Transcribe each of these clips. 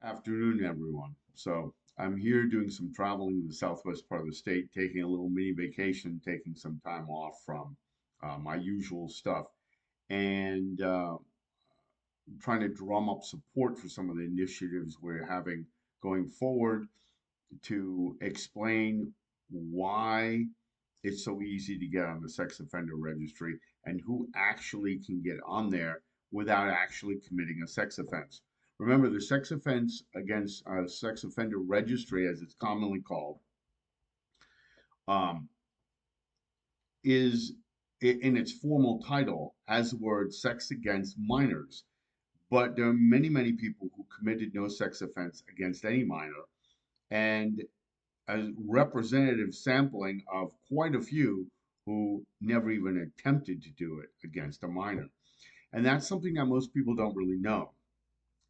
Afternoon, everyone. So I'm here doing some traveling in the southwest part of the state, taking a little mini vacation, taking some time off from my usual stuff, and trying to drum up support for some of the initiatives we're having going forward to explain why it's so easy to get on the sex offender registry and who actually can get on there without actually committing a sex offense. Remember, the sex offense against sex offender registry, as it's commonly called, um, is in its formal title has the word sex against minors. But there are many, many people who committed no sex offense against any minor. And a representative sampling of quite a few who never even attempted to do it against a minor. And that's something that most people don't really know.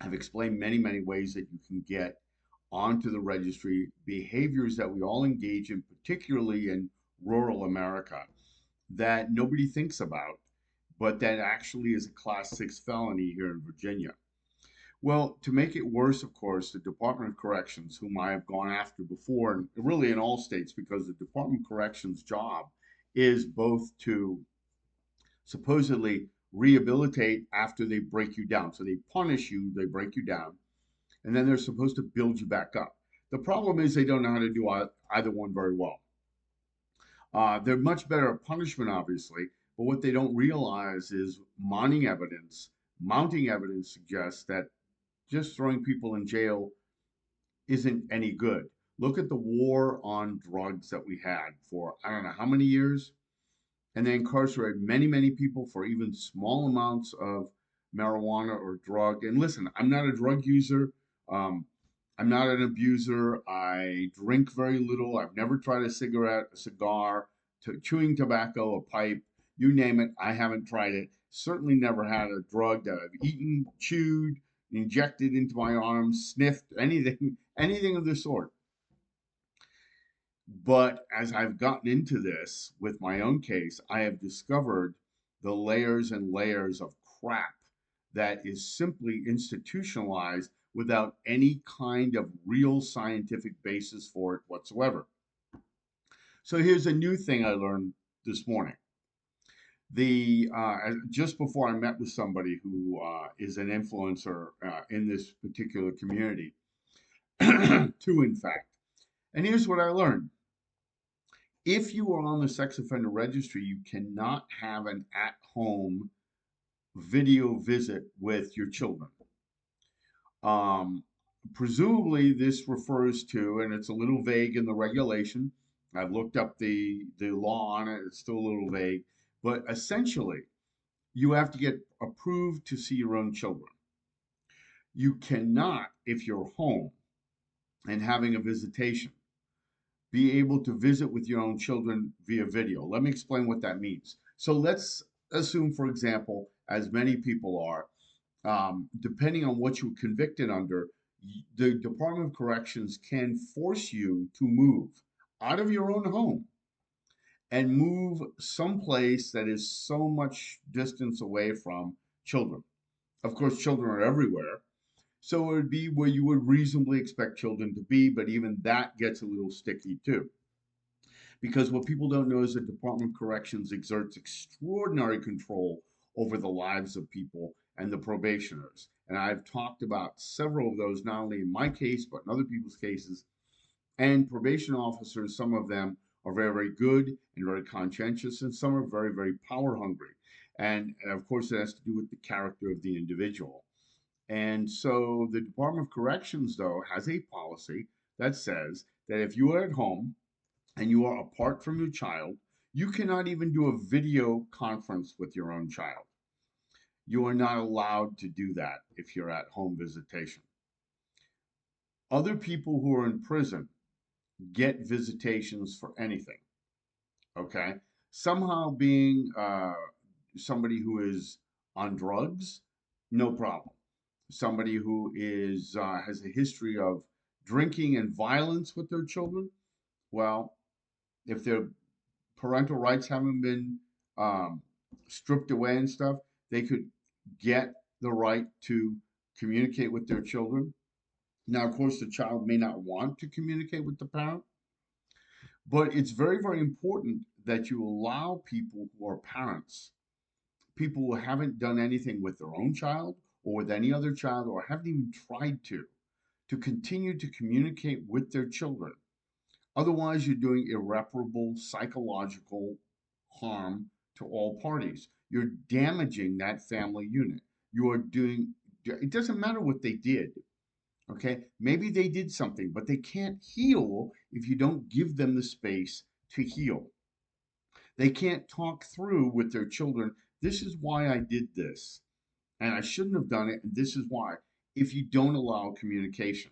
I've explained many, many ways that you can get onto the registry, behaviors that we all engage in, particularly in rural America, that nobody thinks about, but that actually is a class 6 felony here in Virginia. Well, to make it worse, of course, the Department of Corrections, whom I have gone after before, and really in all states, because the Department of Corrections' job is both to supposedly rehabilitate after they break you down. So they punish you, they break you down, and then they're supposed to build you back up. The problem is they don't know how to do either one very well. They're much better at punishment, obviously, but what they don't realize is mounting evidence suggests that just throwing people in jail isn't any good. Look at the war on drugs that we had for I don't know how many years, and they incarcerated many, many people for even small amounts of marijuana or drug. And listen, I'm not a drug user. Um, I'm not an abuser. I drink very little. I've never tried a cigarette, a cigar, chewing tobacco, a pipe, you name it. I haven't tried it. Certainly never had a drug that I've eaten, chewed, injected into my arms, sniffed, anything, anything of the sort. But as I've gotten into this with my own case, I have discovered the layers and layers of crap that is simply institutionalized without any kind of real scientific basis for it whatsoever. So here's a new thing I learned this morning. Just before I met with somebody who is an influencer in this particular community, two in fact, and here's what I learned. If you are on the sex offender registry, you cannot have an at home video visit with your children. Um, Presumably, this refers to, and it's a little vague in the regulation. I've looked up the law on it, it's still a little vague, but essentially, you have to get approved to see your own children. You cannot, if you're home and having a visitation, be able to visit with your own children via video. Let me explain what that means. So let's assume, for example, as many people are, depending on what you're convicted under, the Department of Corrections can force you to move out of your own home and move someplace that is so much distance away from children. Of course, children are everywhere. So it would be where you would reasonably expect children to be, but even that gets a little sticky too. Because what people don't know is the Department of Corrections exerts extraordinary control over the lives of people and the probationers. And I've talked about several of those, not only in my case, but in other people's cases. And probation officers, some of them are very, very good and very conscientious, and some are very, very power hungry. And of course, it has to do with the character of the individual. And so the Department of Corrections, though, has a policy that says that if you are at home and you are apart from your child, you cannot even do a video conference with your own child. You are not allowed to do that if you're at home visitation. Other people who are in prison get visitations for anything. Okay. Somehow being somebody who is on drugs, no problem. Somebody who is has a history of drinking and violence with their children, well, if their parental rights haven't been um, stripped away and stuff, they could get the right to communicate with their children. Now, of course, the child may not want to communicate with the parent, but it's very, very important that you allow people who are parents, people who haven't done anything with their own child or with any other child or haven't even tried to continue to communicate with their children. Otherwise, you're doing irreparable psychological harm to all parties. You're damaging that family unit. You are doing, it doesn't matter what they did, okay? Maybe they did something, but they can't heal if you don't give them the space to heal. They can't talk through with their children, this is why I did this, and I shouldn't have done it, and this is why, if you don't allow communication.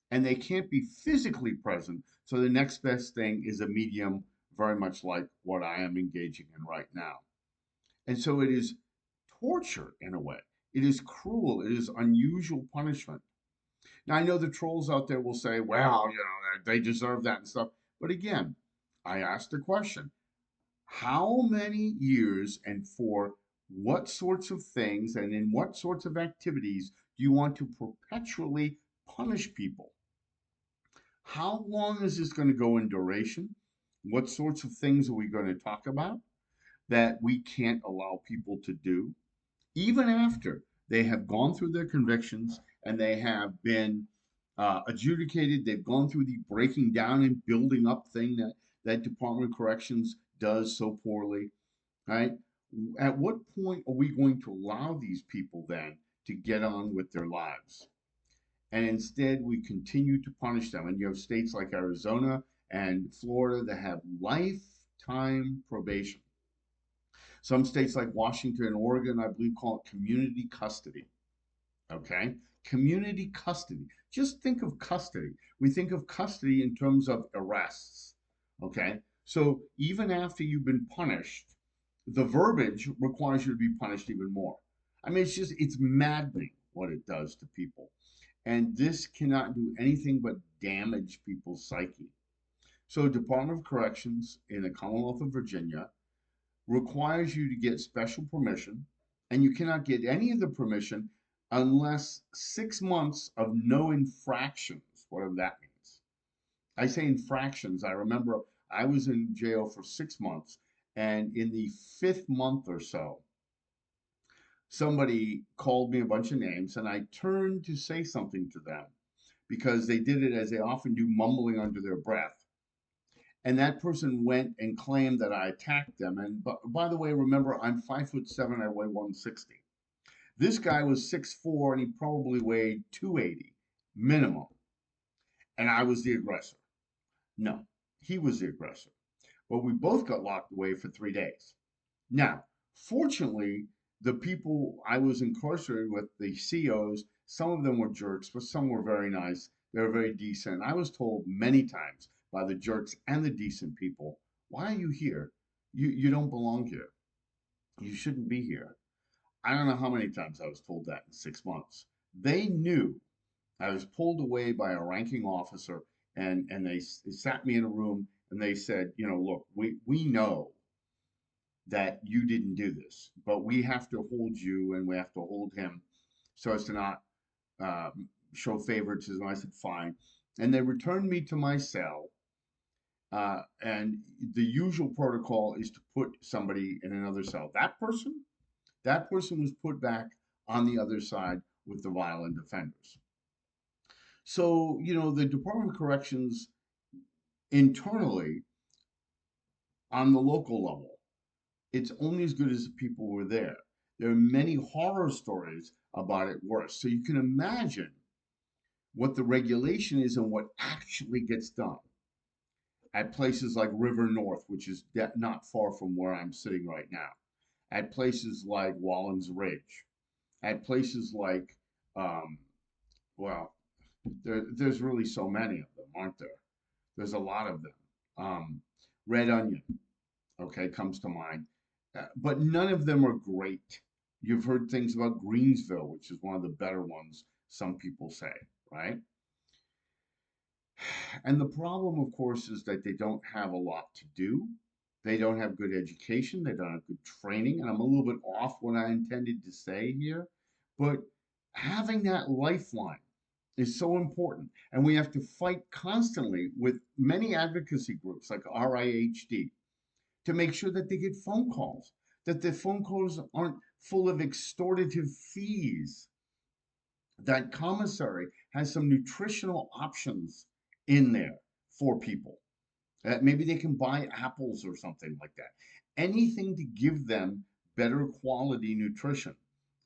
And they can't be physically present. So the next best thing is a medium, very much like what I am engaging in right now. And so it is torture in a way. It is cruel. It is unusual punishment. Now, I know the trolls out there will say, well, they deserve that and stuff. But again, I asked the question, how many years and for what sorts of things and in what sorts of activities do you want to perpetually punish people? How long is this going to go in duration? What sorts of things are we going to talk about that we can't allow people to do, even after they have gone through their convictions and they have been adjudicated? They've gone through the breaking down and building up thing that Department of Corrections does so poorly, right? At what point are we going to allow these people then to get on with their lives? And instead we continue to punish them. And you have states like Arizona and Florida that have lifetime probation. Some states like Washington and Oregon, I believe, call it community custody. Okay? Community custody. Just think of custody. We think of custody in terms of arrests. Okay? So even after you've been punished, the verbiage requires you to be punished even more. I mean, it's maddening what it does to people. And this cannot do anything but damage people's psyche. So, Department of Corrections in the Commonwealth of Virginia requires you to get special permission, and you cannot get any of the permission unless 6 months of no infractions, whatever that means. I say infractions. I remember I was in jail for 6 months, and in the fifth month or so, somebody called me a bunch of names, and I turned to say something to them because they did it as they often do, mumbling under their breath. And that person went and claimed that I attacked them. And by the way, remember, I'm 5'7", I weigh 160. This guy was 6'4", and he probably weighed 280 minimum. And I was the aggressor. No, he was the aggressor. But we both got locked away for 3 days. Now, fortunately, the people I was incarcerated with, the COs, some of them were jerks, but some were very nice. They were very decent. I was told many times by the jerks and the decent people, why are you here? You don't belong here. You shouldn't be here. I don't know how many times I was told that in 6 months. They knew I was pulled away by a ranking officer, and they sat me in a room and they said, look, we know that you didn't do this, but we have to hold you and we have to hold him so as to not show favoritism. I said, fine. And they returned me to my cell. And the usual protocol is to put somebody in another cell. That person was put back on the other side with the violent offenders. So, the Department of Corrections internally on the local level, it's only as good as the people who are there. There are many horror stories about it worse. So you can imagine what the regulation is and what actually gets done at places like River North, which is not far from where I'm sitting right now, at places like Wallens Ridge, at places like, um, well, there's really so many of them, aren't there? There's a lot of them. Red Onion, okay, comes to mind. But none of them are great. You've heard things about Greensville, which is one of the better ones, some people say, right? And the problem, of course, is that they don't have a lot to do. They don't have good education. They don't have good training. And I'm a little bit off what I intended to say here. But having that lifeline, is so important. And we have to fight constantly with many advocacy groups like RIHD to make sure that they get phone calls, that the phone calls aren't full of extortive fees, that commissary has some nutritional options in there for people. Maybe they can buy apples or something like that. Anything to give them better quality nutrition,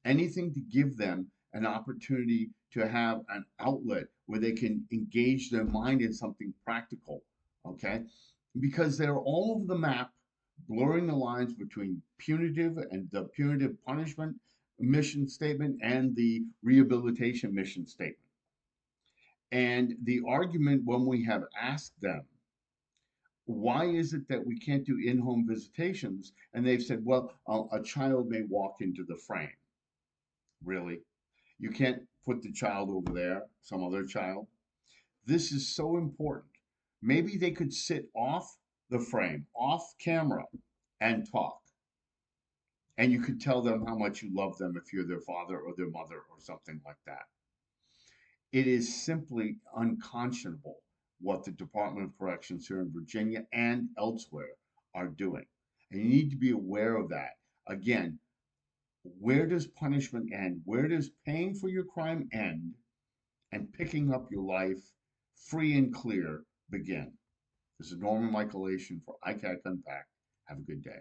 anything to give them an opportunity to have an outlet where they can engage their mind in something practical. Okay. Because they're all over the map, blurring the lines between punitive and the punitive punishment mission statement and the rehabilitation mission statement. And the argument when we have asked them, why is it that we can't do in-home visitations? And they've said, well, a child may walk into the frame. Really? You can't put the child over there, some other child? This is so important. Maybe they could sit off the frame, off camera, and talk. And you could tell them how much you love them if you're their father or their mother or something like that. It is simply unconscionable what the Department of Corrections here in Virginia and elsewhere are doing. And you need to be aware of that. Again, where does punishment end? Where does paying for your crime end and picking up your life free and clear begin? This is Norman Michael Ation for ICAC Unpacked. Have a good day.